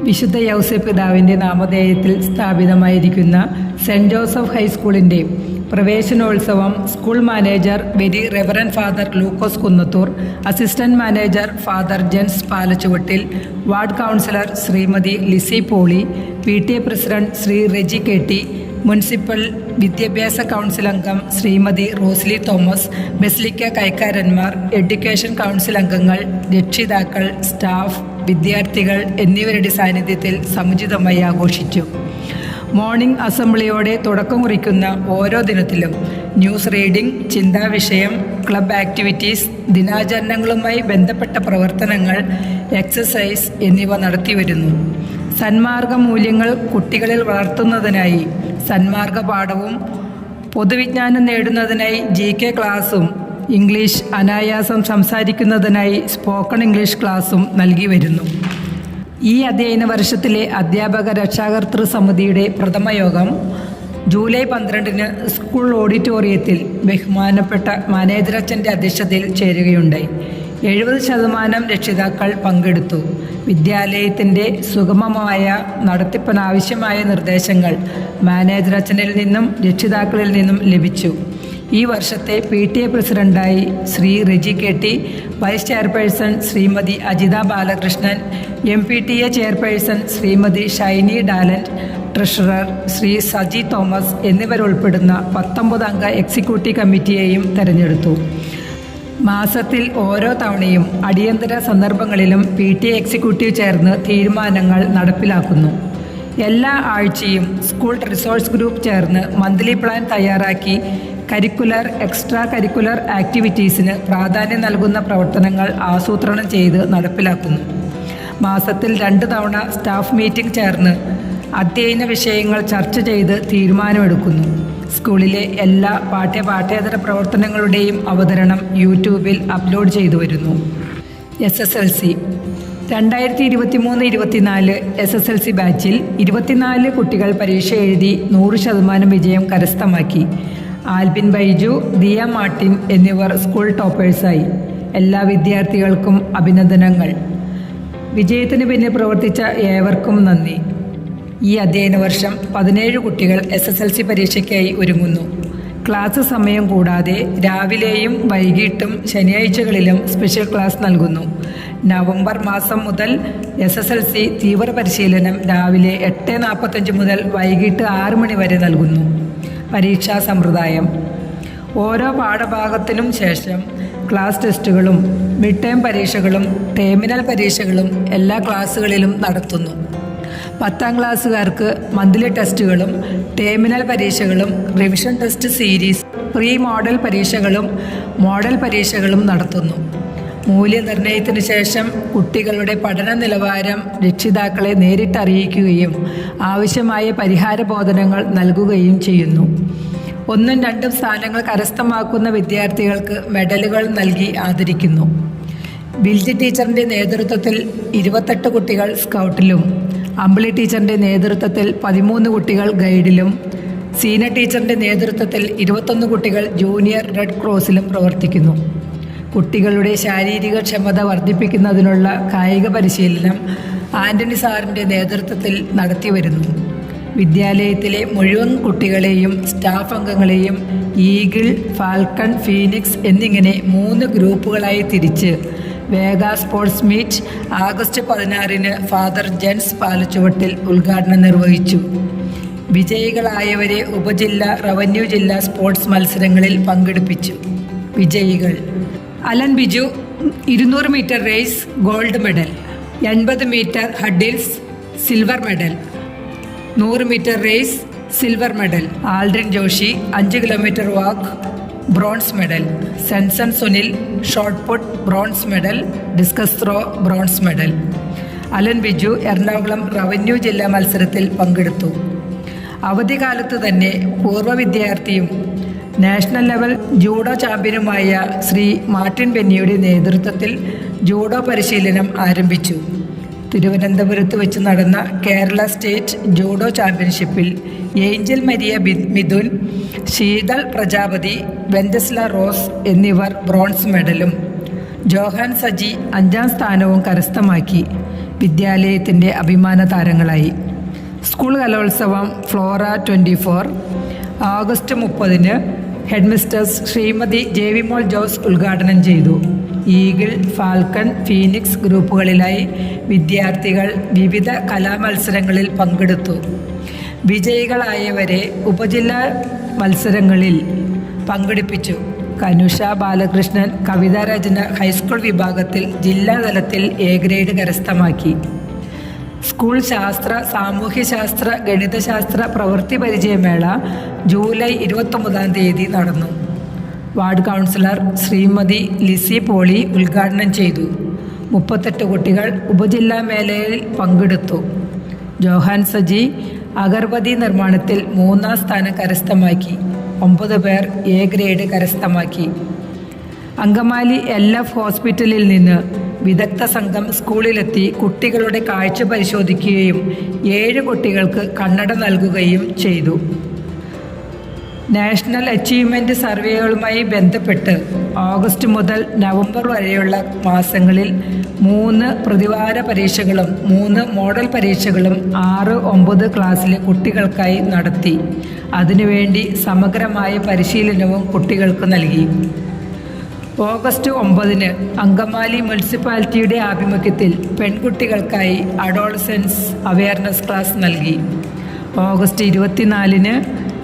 വിശുദ്ധ യൗസേപ്പ് പിതാവിൻ്റെ നാമധേയത്തിൽ സ്ഥാപിതമായിരിക്കുന്ന cent Joseph ഹൈസ്കൂളിൻ്റെ പ്രവേശനോത്സവം school manager very reverend father Lukose Kunnathur, assistant manager father Jens Palachuvattil, ward councillor Shrimati Lissy Poly, PTA president Shri Reji Ketti, municipal വിദ്യാഭ്യാസ കൗൺസിൽ അംഗം ശ്രീമതി റോസ്ലി തോമസ്, ബസിലിക്ക കൈക്കാരന്മാർ, എഡ്യൂക്കേഷൻ കൗൺസിൽ അംഗങ്ങൾ, രക്ഷിതാക്കൾ, സ്റ്റാഫ്, വിദ്യാർത്ഥികൾ എന്നിവരുടെ സാന്നിധ്യത്തിൽ സമുചിതമായി ആഘോഷിച്ചു. മോർണിംഗ് അസംബ്ലിയോടെ തുടക്കം കുറിക്കുന്ന ഓരോ ദിനത്തിലും ന്യൂസ് റീഡിംഗ്, ചിന്താവിഷയം, ക്ലബ് ആക്ടിവിറ്റീസ്, ദിനാചരണങ്ങളുമായി ബന്ധപ്പെട്ട പ്രവർത്തനങ്ങൾ, എക്സസൈസ് എന്നിവ നടത്തിവരുന്നു. സന്മാർഗ മൂല്യങ്ങൾ കുട്ടികളിൽ വളർത്തുന്നതിനായി സന്മാർഗ പാഠവും പൊതുവിജ്ഞാനം നേടുന്നതിനായി GK ക്ലാസും ഇംഗ്ലീഷ് അനായാസം സംസാരിക്കുന്നതിനായി സ്പോക്കൺ ഇംഗ്ലീഷ് ക്ലാസും നൽകി വരുന്നു. ഈ അധ്യയന വർഷത്തിലെ അധ്യാപക രക്ഷാകർതൃ സമിതിയുടെ പ്രഥമ യോഗം ജൂലൈ 12-ന് സ്കൂൾ ഓഡിറ്റോറിയത്തിൽ ബഹുമാനപ്പെട്ട മാനേജരച്ഛൻ്റെ അധ്യക്ഷതയിൽ ചേരുകയുണ്ടായി. 70% രക്ഷിതാക്കൾ പങ്കെടുത്തു. വിദ്യാലയത്തിൻ്റെ സുഗമമായ നടത്തിപ്പിനാവശ്യമായ നിർദ്ദേശങ്ങൾ മാനേജരച്ഛനിൽ നിന്നും രക്ഷിതാക്കളിൽ നിന്നും ലഭിച്ചു. ഈ വർഷത്തെ PTA പ്രസിഡന്റായി Shri Reji Ketti, vice chairperson Shrimati Ajitha Balakrishnan, MPTA chairperson Shrimati Shiny Dalant, treasurer Shri Saji Thomas എന്നിവരുൾപ്പെടുന്ന 19 അംഗ എക്സിക്യൂട്ടീവ് കമ്മിറ്റിയെയും തെരഞ്ഞെടുത്തു. മാസത്തിൽ ഓരോ തവണയും അടിയന്തര സന്ദർഭങ്ങളിലും PTA എക്സിക്യൂട്ടീവ് ചേർന്ന് തീരുമാനങ്ങൾ നടപ്പിലാക്കുന്നു. എല്ലാ ആഴ്ചയും സ്കൂൾ റിസോഴ്സ് ഗ്രൂപ്പ് ചേർന്ന് മന്ത്ലി പ്ലാൻ തയ്യാറാക്കി കരിക്കുലർ, എക്സ്ട്രാ കരിക്കുലർ ആക്ടിവിറ്റീസിന് പ്രാധാന്യം നൽകുന്ന പ്രവർത്തനങ്ങൾ ആസൂത്രണം ചെയ്ത് നടപ്പിലാക്കുന്നു. മാസത്തിൽ 2 തവണ സ്റ്റാഫ് മീറ്റിംഗ് ചേർന്ന് അധ്യയന വിഷയങ്ങൾ ചർച്ച ചെയ്ത് തീരുമാനമെടുക്കുന്നു. സ്കൂളിലെ എല്ലാ പാഠ്യേതര പ്രവർത്തനങ്ങളുടെയും അവതരണം യൂട്യൂബിൽ അപ്ലോഡ് ചെയ്തു വരുന്നു. SSLC 2023-24 SSLC ബാച്ചിൽ 24 കുട്ടികൾ പരീക്ഷ എഴുതി 100% വിജയം കരസ്ഥമാക്കി. ആൽബിൻ ബൈജു, ദിയ മാർട്ടിൻ എന്നിവർ സ്കൂൾ ടോപ്പേഴ്സായി. എല്ലാ വിദ്യാർത്ഥികൾക്കും അഭിനന്ദനങ്ങൾ. വിജയത്തിന് പിന്നിൽ പ്രവർത്തിച്ച ഏവർക്കും നന്ദി. ഈ അധ്യയന വർഷം 17 കുട്ടികൾ SSLC പരീക്ഷയ്ക്കായി ഒരുങ്ങുന്നു. ക്ലാസ് സമയം കൂടാതെ രാവിലെയും വൈകിട്ടും ശനിയാഴ്ചകളിലും സ്പെഷ്യൽ ക്ലാസ് നൽകുന്നു. നവംബർ മാസം മുതൽ SSLC തീവ്ര പരിശീലനം രാവിലെ 8:45 മുതൽ വൈകിട്ട് 6 മണി വരെ നൽകുന്നു. പരീക്ഷാ സമ്പ്രദായം: ഓരോ പാഠഭാഗത്തിനും ശേഷം ക്ലാസ് ടെസ്റ്റുകളും മിഡ് ടേം പരീക്ഷകളും ടേമിനൽ പരീക്ഷകളും എല്ലാ ക്ലാസ്സുകളിലും നടത്തുന്നു. 10ാം ക്ലാസ്സുകാർക്ക് മന്ത്ലി ടെസ്റ്റുകളും ടേമിനൽ പരീക്ഷകളും revision test series, pre model പരീക്ഷകളും മോഡൽ പരീക്ഷകളും നടത്തുന്നു. മൂല്യനിർണ്ണയത്തിന് ശേഷം കുട്ടികളുടെ പഠന നിലവാരം രക്ഷിതാക്കളെ നേരിട്ടറിയിക്കുകയും ആവശ്യമായ പരിഹാര ബോധനങ്ങൾ നൽകുകയും ചെയ്യുന്നു. 1ഉം 2ഉം സ്ഥാനങ്ങൾ കരസ്ഥമാക്കുന്ന വിദ്യാർത്ഥികൾക്ക് മെഡലുകൾ നൽകി ആദരിക്കുന്നു. ബിൽജി ടീച്ചറിൻ്റെ നേതൃത്വത്തിൽ 28 കുട്ടികൾ സ്കൗട്ടിലും, അമ്പിളി ടീച്ചറിൻ്റെ നേതൃത്വത്തിൽ 13 കുട്ടികൾ ഗൈഡിലും, സീന ടീച്ചറിൻ്റെ നേതൃത്വത്തിൽ 21 കുട്ടികൾ ജൂനിയർ റെഡ് ക്രോസിലും പ്രവർത്തിക്കുന്നു. കുട്ടികളുടെ ശാരീരിക ക്ഷമത വർദ്ധിപ്പിക്കുന്നതിനുള്ള കായിക പരിശീലനം ആൻ്റണി സാറിൻ്റെ നേതൃത്വത്തിൽ നടത്തിവരുന്നു. വിദ്യാലയത്തിലെ മുഴുവൻ കുട്ടികളെയും സ്റ്റാഫ് അംഗങ്ങളെയും ഈഗിൾ, ഫാൽക്കൺ, ഫീനിക്സ് എന്നിങ്ങനെ 3 ഗ്രൂപ്പുകളായി തിരിച്ച് വേഗ സ്പോർട്സ് മീറ്റ് ആഗസ്റ്റ് 16-ന് ഫാദർ ജെൻസ് പാലച്ചുവട്ടിൽ ഉദ്ഘാടനം നിർവഹിച്ചു. വിജയികളായവരെ ഉപജില്ല, റവന്യൂ ജില്ലാ സ്പോർട്സ് മത്സരങ്ങളിൽ പങ്കെടുപ്പിച്ചു. വിജയികൾ: Alan Biju 200 metre race gold medal, 80 metre hurdles silver medal, 100 metre race silver medal. Aldrin Joshy 5 kilometre walk bronze medal. Senson Sunil shot put bronze medal, discus throw bronze medal. Alan Biju Ernakulam revenue ജില്ലാ മത്സരത്തിൽ പങ്കെടുത്തു. അവധിക്കാലത്ത് തന്നെ പൂർവ്വ വിദ്യാർത്ഥിയും നാഷണൽ ലെവൽ ജൂഡോ ചാമ്പ്യനുമായ ശ്രീ Martin ബെന്നിയുടെ നേതൃത്വത്തിൽ ജൂഡോ പരിശീലനം ആരംഭിച്ചു. തിരുവനന്തപുരത്ത് വെച്ച് നടന്ന കേരള സ്റ്റേറ്റ് ജൂഡോ ചാമ്പ്യൻഷിപ്പിൽ ഏഞ്ചൽ മരിയ മിഥുൻ, ശീതൾ പ്രജാപതി, വെൻഡസ്ല റോസ് എന്നിവർ ബ്രോൺസ് മെഡലും ജോഹാൻ സജി 5ാം സ്ഥാനവും കരസ്ഥമാക്കി. വിദ്യാലയത്തിൻ്റെ അഭിമാന താരങ്ങളായി. സ്കൂൾ കലോത്സവം Flora 24 August 30 headmistress Shrimati Jevimol Jose ഉദ്ഘാടനം ചെയ്തു. ഈഗിൾ, ഫാൽക്കൺ, ഫീനിക്സ് ഗ്രൂപ്പുകളിലായി വിദ്യാർത്ഥികൾ വിവിധ കലാമത്സരങ്ങളിൽ പങ്കെടുത്തു. വിജയികളായവരെ ഉപജില്ലാ മത്സരങ്ങളിൽ പങ്കെടുപ്പിച്ചു. കനുഷ ബാലകൃഷ്ണൻ കവിതാരചന ഹൈസ്കൂൾ വിഭാഗത്തിൽ ജില്ലാതലത്തിൽ എ ഗ്രേഡ് കരസ്ഥമാക്കി. സ്കൂൾ ശാസ്ത്ര, സാമൂഹ്യശാസ്ത്ര, ഗണിതശാസ്ത്ര പ്രവൃത്തി പരിചയമേള ജൂലൈ 29 നടന്നു. വാർഡ് കൗൺസിലർ ശ്രീമതി ലിസി പോളി ഉദ്ഘാടനം ചെയ്തു. 38 കുട്ടികൾ ഉപജില്ലാ മേളയിൽ പങ്കെടുത്തു. ജോഹാൻ സജി അഗർബത്തി നിർമ്മാണത്തിൽ 3ാം സ്ഥാനം കരസ്ഥമാക്കി. 9 പേർ എ ഗ്രേഡ് കരസ്ഥമാക്കി. അങ്കമാലി LF ഹോസ്പിറ്റലിൽ നിന്ന് വിദഗ്ധ സംഘം സ്കൂളിലെത്തി കുട്ടികളുടെ കാഴ്ച പരിശോധിക്കുകയും 7 കുട്ടികൾക്ക് കണ്ണട നൽകുകയും ചെയ്തു. നാഷണൽ അച്ചീവ്മെൻറ്റ് സർവേകളുമായി ബന്ധപ്പെട്ട് ഓഗസ്റ്റ് മുതൽ നവംബർ വരെയുള്ള മാസങ്ങളിൽ 3 പ്രതിവാര പരീക്ഷകളും 3 മോഡൽ പരീക്ഷകളും 6, 9 ക്ലാസ്സിലെ കുട്ടികൾക്കായി നടത്തി. അതിനുവേണ്ടി സമഗ്രമായ പരിശീലനവും കുട്ടികൾക്ക് നൽകി. ഓഗസ്റ്റ് 9 അങ്കമാലി മുനിസിപ്പാലിറ്റിയുടെ ആഭിമുഖ്യത്തിൽ പെൺകുട്ടികൾക്കായി അഡോളസൻസ് അവയർനെസ് ക്ലാസ് നൽകി. August 24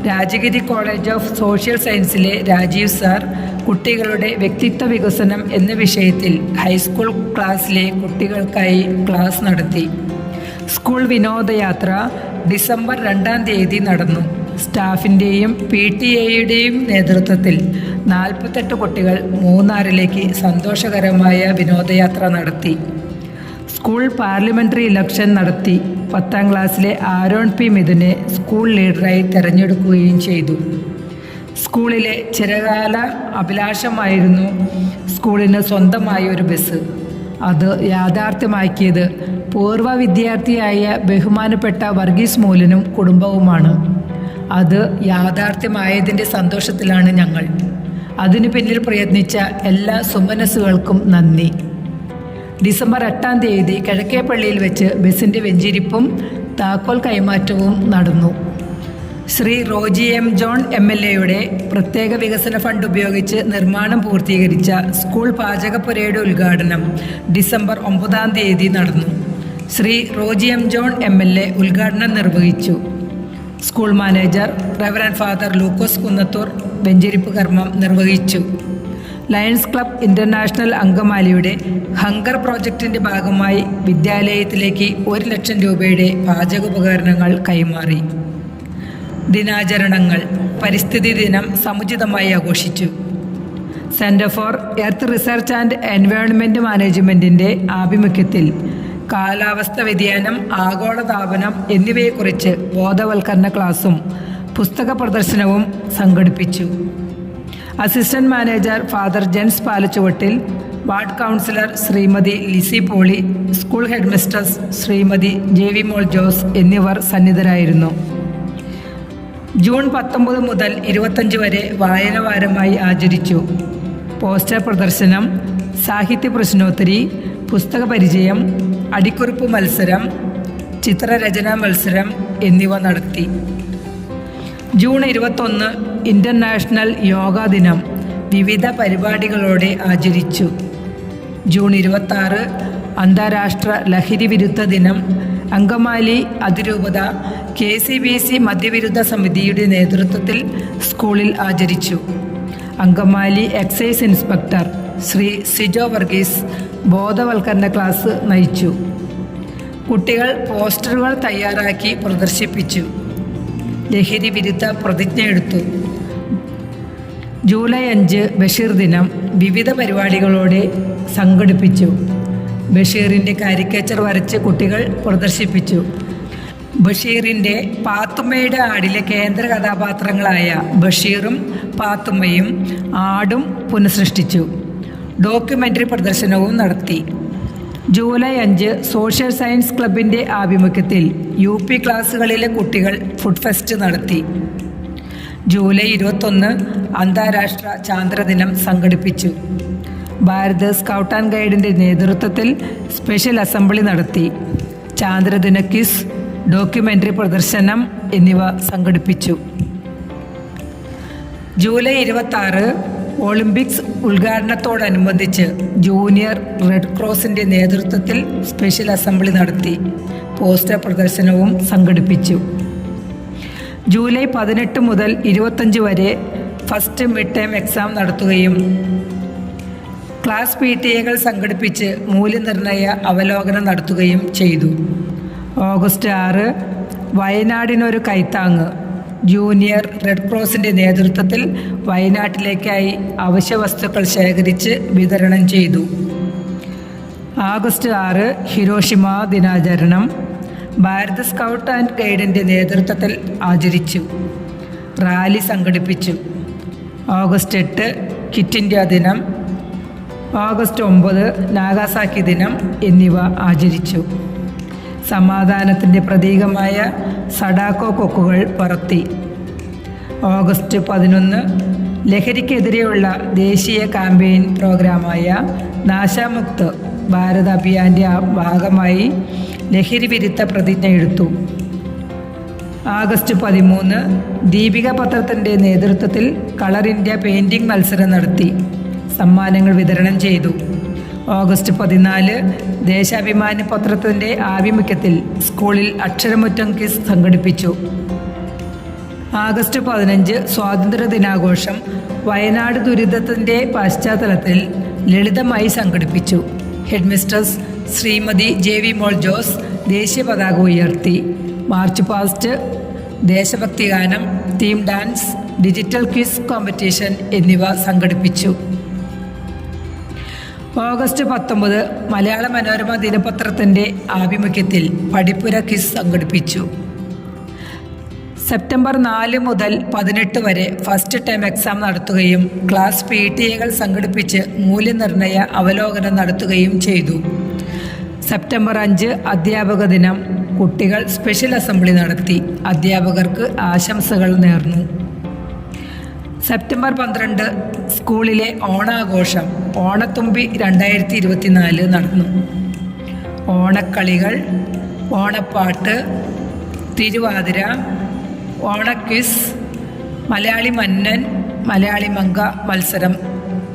Rajagiri college of social സയൻസിലെ രാജീവ് സാർ കുട്ടികളുടെ വ്യക്തിത്വ വികസനം എന്ന വിഷയത്തിൽ ഹൈസ്കൂൾ ക്ലാസ്സിലെ കുട്ടികൾക്കായി ക്ലാസ് നടത്തി. സ്കൂൾ വിനോദയാത്ര ഡിസംബർ 2 നടന്നു. സ്റ്റാഫിൻ്റെയും PTA നേതൃത്വത്തിൽ 48 കുട്ടികൾ മൂന്നാറിലേക്ക് സന്തോഷകരമായ വിനോദയാത്ര നടത്തി. സ്കൂൾ പാർലമെൻ്ററി ഇലക്ഷൻ നടത്തി. 10ാം ക്ലാസ്സിലെ ആരോൺ P. മിഥുനെ സ്കൂൾ ലീഡറായി തിരഞ്ഞെടുക്കുകയും ചെയ്തു. സ്കൂളിലെ ചിരകാല അഭിലാഷമായിരുന്നു സ്കൂളിന് സ്വന്തമായ ഒരു ബസ്. അത് യാഥാർത്ഥ്യമാക്കിയത് പൂർവ്വ വിദ്യാർത്ഥിയായ ബഹുമാനപ്പെട്ട വർഗീസ് മൂലനും കുടുംബവുമാണ്. അത് യാഥാർത്ഥ്യമായതിൻ്റെ സന്തോഷത്തിലാണ് ഞങ്ങൾ. അതിനു പിന്നിൽ പ്രയത്നിച്ച എല്ലാ സുമനസ്സുകൾക്കും നന്ദി. ഡിസംബർ 8 കിഴക്കേപ്പള്ളിയിൽ വെച്ച് ബസിൻ്റെ വെഞ്ചിരിപ്പും താക്കോൽ കൈമാറ്റവും നടന്നു. ശ്രീ റോജി M. ജോൺ MLAയുടെ പ്രത്യേക വികസന ഫണ്ട് ഉപയോഗിച്ച് നിർമ്മാണം പൂർത്തീകരിച്ച സ്കൂൾ പാചകപ്പുരയുടെ ഉദ്ഘാടനം ഡിസംബർ 9 നടന്നു. Shri Roji M. John MLA ഉദ്ഘാടനം നിർവഹിച്ചു. School manager reverend father Lukose Kunnathur വെഞ്ചരിപ്പ് കർമ്മം നിർവഹിച്ചു. ലയൺസ് ക്ലബ് ഇൻ്റർനാഷണൽ അങ്കമാലിയുടെ ഹങ്കർ പ്രോജക്റ്റിൻ്റെ ഭാഗമായി വിദ്യാലയത്തിലേക്ക് 1 ലക്ഷം രൂപയുടെ പാചകോപകരണങ്ങൾ കൈമാറി. ദിനാചരണങ്ങൾ. പരിസ്ഥിതി ദിനം സമുചിതമായി ആഘോഷിച്ചു. Centre for earth research and environment മാനേജ്മെൻറ്റിൻ്റെ ആഭിമുഖ്യത്തിൽ കാലാവസ്ഥ വ്യതിയാനം, ആഗോളതാപനം എന്നിവയെക്കുറിച്ച് ബോധവൽക്കരണ ക്ലാസും പുസ്തക പ്രദർശനവും സംഘടിപ്പിച്ചു. Assistant manager father Jens Palachuvattil, ward councillor Shrimati Lissy Poly, school headmistress Shrimati Jevimol Jose എന്നിവർ സന്നിധരായിരുന്നു. ജൂൺ 19 മുതൽ 25 വരെ വായനവാരമായി ആചരിച്ചു. പോസ്റ്റർ പ്രദർശനം, സാഹിത്യ പ്രശ്നോത്തരി, പുസ്തക പരിചയം, അടിക്കുറിപ്പ് മത്സരം, ചിത്രരചനാ മത്സരം എന്നിവ നടത്തി. ജൂൺ 21 ഇൻ്റർനാഷണൽ യോഗാ ദിനം വിവിധ പരിപാടികളോടെ ആചരിച്ചു. ജൂൺ 26 അന്താരാഷ്ട്ര ലഹരി വിരുദ്ധ ദിനം അങ്കമാലി അതിരൂപത KCBC മദ്യവിരുദ്ധ സമിതിയുടെ നേതൃത്വത്തിൽ സ്കൂളിൽ ആചരിച്ചു. അങ്കമാലി എക്സൈസ് ഇൻസ്പെക്ടർ ശ്രീ സിജോ വർഗീസ് ബോധവൽക്കരണ ക്ലാസ് നയിച്ചു. കുട്ടികൾ പോസ്റ്ററുകൾ തയ്യാറാക്കി പ്രദർശിപ്പിച്ചു. ലഹരി വിരുദ്ധ പ്രതിജ്ഞയെടുത്തു. ജൂലൈ 5 ബഷീർ ദിനം വിവിധ പരിപാടികളോടെ സംഘടിപ്പിച്ചു. ബഷീറിൻ്റെ കാരിക്കേച്ചർ വരച്ച് കുട്ടികൾ പ്രദർശിപ്പിച്ചു. ബഷീറിൻ്റെ പാത്തുമ്മയുടെ ആടിലെ കേന്ദ്ര കഥാപാത്രങ്ങളായ ബഷീറും പാത്തുമ്മയും ആടും പുനഃസൃഷ്ടിച്ചു. ഡോക്യുമെൻ്ററി പ്രദർശനവും നടത്തി. ജൂലൈ 5 സോഷ്യൽ സയൻസ് ക്ലബിൻ്റെ ആഭിമുഖ്യത്തിൽ UP ക്ലാസ്സുകളിലെ കുട്ടികൾ ഫുഡ് ഫെസ്റ്റ് നടത്തി. ജൂലൈ 21 അന്താരാഷ്ട്ര ചാന്ദ്രദിനം സംഘടിപ്പിച്ചു. ഭാരത് സ്കൗട്ട് ആൻഡ് ഗൈഡിൻ്റെ നേതൃത്വത്തിൽ സ്പെഷ്യൽ അസംബ്ലി നടത്തി. ചാന്ദ്രദിന ക്വിസ്, ഡോക്യുമെൻ്ററി പ്രദർശനം എന്നിവ സംഘടിപ്പിച്ചു. ജൂലൈ 26 ഒളിമ്പിക്സ് ഉദ്ഘാടനത്തോടനുബന്ധിച്ച് ജൂനിയർ റെഡ് ക്രോസിൻ്റെ നേതൃത്വത്തിൽ സ്പെഷ്യൽ അസംബ്ലി നടത്തി. പോസ്റ്റർ പ്രദർശനവും സംഘടിപ്പിച്ചു. ജൂലൈ 18 മുതൽ 25 വരെ ഫസ്റ്റ് മിഡ് ടേം എക്സാം നടത്തുകയും ക്ലാസ് PTA സംഘടിപ്പിച്ച് മൂല്യനിർണ്ണയ അവലോകനം നടത്തുകയും ചെയ്തു. ഓഗസ്റ്റ് 6 വയനാടിനൊരു കൈത്താങ്ങ്, ജൂനിയർ റെഡ് ക്രോസിൻ്റെ നേതൃത്വത്തിൽ വയനാട്ടിലേക്കായി അവശ്യ വസ്തുക്കൾ ശേഖരിച്ച് വിതരണം ചെയ്തു. ഓഗസ്റ്റ് 6 ഹിരോഷിമ ദിനാചരണം ഭാരത് സ്കൗട്ട് ആൻഡ് ഗൈഡിൻ്റെ നേതൃത്വത്തിൽ ആചരിച്ചു. റാലി സംഘടിപ്പിച്ചു. ഓഗസ്റ്റ് 8 ക്വിറ്റ് ഇന്ത്യ ദിനം, ഓഗസ്റ്റ് 9 നാഗാസാക്കി ദിനം എന്നിവ ആചരിച്ചു. സമാധാനത്തിൻ്റെ പ്രതീകമായ സഡാക്കോ കൊക്കുകൾ പറത്തി. ഓഗസ്റ്റ് 11 ലഹരിക്കെതിരെയുള്ള ദേശീയ ക്യാമ്പയിൻ പ്രോഗ്രാമായ നാശാമുക്ത് ഭാരത് അഭിയാൻ്റെ ഭാഗമായി ലഹരി വിരുദ്ധ പ്രതിജ്ഞ എടുത്തു. ഓഗസ്റ്റ് 13 ദീപിക പത്രത്തിൻ്റെ നേതൃത്വത്തിൽ കളർ ഇന്ത്യ പെയിൻറ്റിംഗ് മത്സരം നടത്തി. സമ്മാനങ്ങൾ വിതരണം ചെയ്തു. ഓഗസ്റ്റ് 14 ദേശാഭിമാനി പത്രത്തിൻ്റെ ആഭിമുഖ്യത്തിൽ സ്കൂളിൽ അക്ഷരമുറ്റം ക്വിസ് സംഘടിപ്പിച്ചു. ഓഗസ്റ്റ് 15 സ്വാതന്ത്ര്യ ദിനാഘോഷം വയനാട് ദുരിതത്തിൻ്റെ പശ്ചാത്തലത്തിൽ ലളിതമായി സംഘടിപ്പിച്ചു. ഹെഡ്മിസ്ട്രസ് ശ്രീമതി JV മോൾ ജോസ് ദേശീയ പതാക ഉയർത്തി. മാർച്ച് പാസ്റ്റ്, ദേശഭക്തി ഗാനം, theme dance, digital quiz competition എന്നിവ സംഘടിപ്പിച്ചു. ഓഗസ്റ്റ് 19 മലയാള മനോരമ ദിനപത്രത്തിൻ്റെ ആഭിമുഖ്യത്തിൽ പഠിപ്പുര ക്വിസ് സംഘടിപ്പിച്ചു. സെപ്റ്റംബർ 4 മുതൽ 18 വരെ ഫസ്റ്റ് ടേം എക്സാം നടത്തുകയും ക്ലാസ് PTA സംഘടിപ്പിച്ച് മൂല്യനിർണ്ണയ അവലോകനം നടത്തുകയും ചെയ്തു. സെപ്റ്റംബർ 5 അധ്യാപക ദിനം. കുട്ടികൾ സ്പെഷ്യൽ അസംബ്ലി നടത്തി. അധ്യാപകർക്ക് ആശംസകൾ നേർന്നു. സെപ്റ്റംബർ 12 സ്കൂളിലെ ഓണാഘോഷം ഓണത്തുമ്പി 2024 നടന്നു. ഓണക്കളികൾ, ഓണപ്പാട്ട്, തിരുവാതിര, ഓണക്വിസ്, മലയാളി മന്നൻ, മലയാളി മങ്ക മത്സരം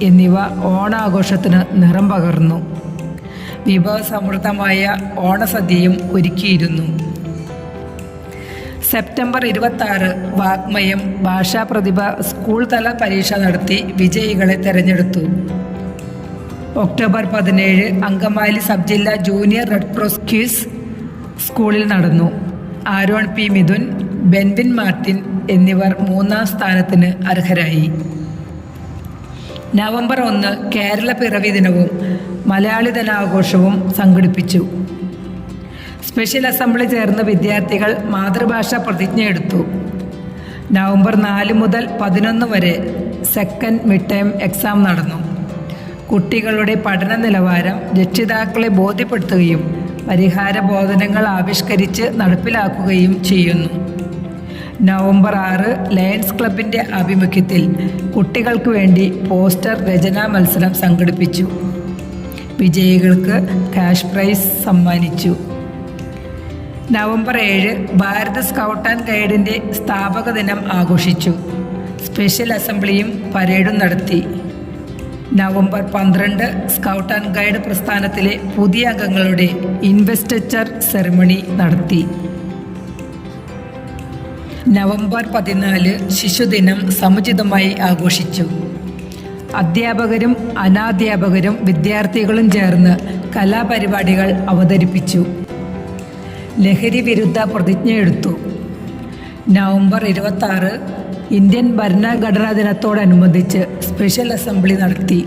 എന്നിവ ഓണാഘോഷത്തിന് നിറം പകർന്നു. വിഭവസമൃദ്ധമായ ഓണസദ്യയും ഒരുക്കിയിരുന്നു. സെപ്റ്റംബർ 26 വാഗ്മയം ഭാഷാപ്രതിഭ സ്കൂൾ തല പരീക്ഷ നടത്തി വിജയികളെ തെരഞ്ഞെടുത്തു. ഒക്ടോബർ 17 അങ്കമാലി സബ് ജില്ലാ ജൂനിയർ റെഡ് ക്രോസ് ക്വിസ് സ്കൂളിൽ നടന്നു. Aaron P. Mithun, Benvin Martin എന്നിവർ 3ാം സ്ഥാനത്തിന് അർഹരായി. നവംബർ 1 കേരള പിറവി ദിനവും മലയാളി ദിനാഘോഷവും സംഘടിപ്പിച്ചു. സ്പെഷ്യൽ അസംബ്ലി ചേർന്ന വിദ്യാർത്ഥികൾ മാതൃഭാഷാ പ്രതിജ്ഞയെടുത്തു. നവംബർ 4 മുതൽ 11 വരെ സെക്കൻഡ് മിഡ് ടേം എക്സാം നടന്നു. കുട്ടികളുടെ പഠന നിലവാരം രക്ഷിതാക്കളെ ബോധ്യപ്പെടുത്തുകയും പരിഹാര ബോധനങ്ങൾ ആവിഷ്കരിച്ച് നടപ്പിലാക്കുകയും ചെയ്യുന്നു. നവംബർ 6 ലയൺസ് ക്ലബിൻ്റെ ആഭിമുഖ്യത്തിൽ കുട്ടികൾക്ക് വേണ്ടി പോസ്റ്റർ രചനാ മത്സരം സംഘടിപ്പിച്ചു. വിജയികൾക്ക് ക്യാഷ് പ്രൈസ് സമ്മാനിച്ചു. നവംബർ 7 ഭാരത് സ്കൗട്ട് ആൻഡ് ഗൈഡിൻ്റെ സ്ഥാപക ദിനം ആഘോഷിച്ചു. സ്പെഷ്യൽ അസംബ്ലിയും പരേഡും നടത്തി. നവംബർ 12 സ്കൗട്ട് ആൻഡ് ഗൈഡ് പ്രസ്ഥാനത്തിലെ പുതിയ അംഗങ്ങളുടെ ഇൻവെസ്റ്റിച്ചർ സെറിമണി നടത്തി. നവംബർ 14 ശിശുദിനം സമുചിതമായി ആഘോഷിച്ചു. അധ്യാപകരും അനാധ്യാപകരും വിദ്യാർത്ഥികളും ചേർന്ന് കലാപരിപാടികൾ അവതരിപ്പിച്ചു. ലഹരി വിരുദ്ധ പ്രതിജ്ഞയെടുത്തു. നവംബർ 26 ഇന്ത്യൻ ഭരണഘടനാ ദിനത്തോടനുബന്ധിച്ച് സ്പെഷ്യൽ അസംബ്ലി നടത്തി.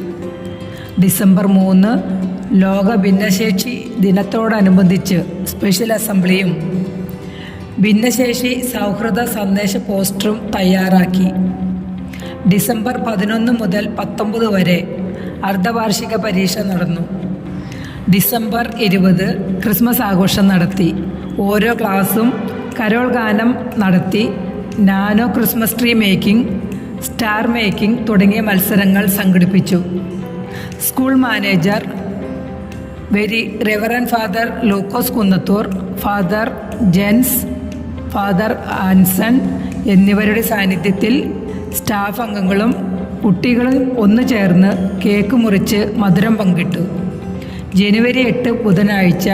ഡിസംബർ 3 ലോക ഭിന്നശേഷി ദിനത്തോടനുബന്ധിച്ച് സ്പെഷ്യൽ അസംബ്ലിയും ഭിന്നശേഷി സൗഹൃദ സന്ദേശ പോസ്റ്ററും തയ്യാറാക്കി. ഡിസംബർ 11 മുതൽ 19 വരെ അർദ്ധവാർഷിക പരീക്ഷ നടന്നു. ഡിസംബർ 20 ക്രിസ്മസ് ആഘോഷം നടത്തി. ഓരോ ക്ലാസ്സും കരോൾ ഗാനം നടത്തി. Nano Christmas tree making, star making തുടങ്ങിയ മത്സരങ്ങൾ സംഘടിപ്പിച്ചു. School manager very reverend father Lukose Kunnathur, father Jens, father Anson എന്നിവരുടെ സാന്നിധ്യത്തിൽ സ്റ്റാഫ് അംഗങ്ങളും കുട്ടികളും ഒന്നു ചേർന്ന് കേക്ക് മുറിച്ച് മധുരം പങ്കിട്ടു. ജനുവരി 8 ബുധനാഴ്ച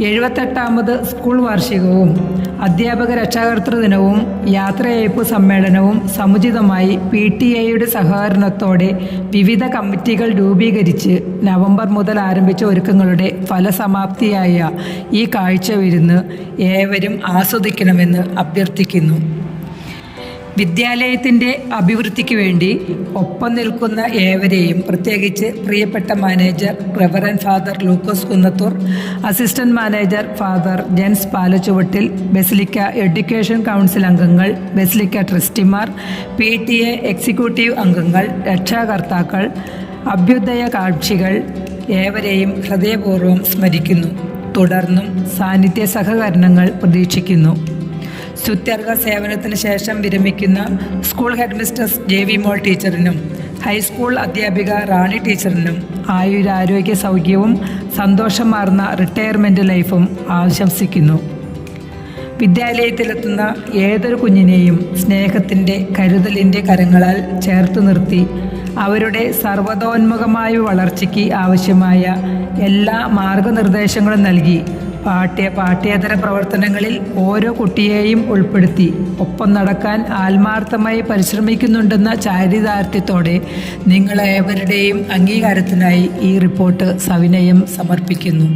78ാമത് സ്കൂൾ വാർഷികവും അധ്യാപക രക്ഷാകർതൃ ദിനവും യാത്രയയപ്പ് സമ്മേളനവും സമുചിതമായി PTA സഹകരണത്തോടെ വിവിധ കമ്മിറ്റികൾ രൂപീകരിച്ച് നവംബർ മുതൽ ആരംഭിച്ച ഒരുക്കങ്ങളുടെ ഫലസമാപ്തിയായ ഈ കാഴ്ച വിരുന്ന് ഏവരും ആസ്വദിക്കണമെന്ന് അഭ്യർത്ഥിക്കുന്നു. വിദ്യാലയത്തിൻ്റെ അഭിവൃദ്ധിക്ക് വേണ്ടി ഒപ്പം നിൽക്കുന്ന ഏവരെയും, പ്രത്യേകിച്ച് പ്രിയപ്പെട്ട manager reverend father Lukose Kunnathur, assistant manager father Jens Palachuvattil, basilica education council അംഗങ്ങൾ, ബസിലിക്ക ട്രസ്റ്റിമാർ, PTA എക്സിക്യൂട്ടീവ് അംഗങ്ങൾ, രക്ഷാകർത്താക്കൾ, അഭ്യുദയകാംക്ഷികൾ ഏവരെയും ഹൃദയപൂർവ്വം സ്മരിക്കുന്നു. തുടർന്നും സാന്നിധ്യ സഹകരണങ്ങൾ പ്രതീക്ഷിക്കുന്നു. സ്തുത്യർഹ സേവനത്തിന് ശേഷം വിരമിക്കുന്ന സ്കൂൾ ഹെഡ് മിസ്റ്റേഴ്സ് JV മോൾ ടീച്ചറിനും ഹൈസ്കൂൾ അധ്യാപിക റാണി ടീച്ചറിനും ആയുരാരോഗ്യ സൗഖ്യവും സന്തോഷമാർന്ന റിട്ടയർമെൻറ്റ് ലൈഫും ആശംസിക്കുന്നു. വിദ്യാലയത്തിലെത്തുന്ന ഏതൊരു കുഞ്ഞിനെയും സ്നേഹത്തിൻ്റെ കരുതലിൻ്റെ കരങ്ങളാൽ ചേർത്ത് നിർത്തി അവരുടെ സർവ്വതോന്മുഖമായ വളർച്ചയ്ക്ക് ആവശ്യമായ എല്ലാ മാർഗനിർദ്ദേശങ്ങളും നൽകി പാഠ്യേതര പ്രവർത്തനങ്ങളിൽ ഓരോ കുട്ടിയെയും ഉൾപ്പെടുത്തി ഒപ്പം നടക്കാൻ ആത്മാർത്ഥമായി പരിശ്രമിക്കുന്നുണ്ടെന്ന ചാരിതാർത്ഥ്യത്തോടെ നിങ്ങളേവരുടെയും അംഗീകാരത്തിനായി ഈ റിപ്പോർട്ട് സവിനയം സമർപ്പിക്കുന്നു.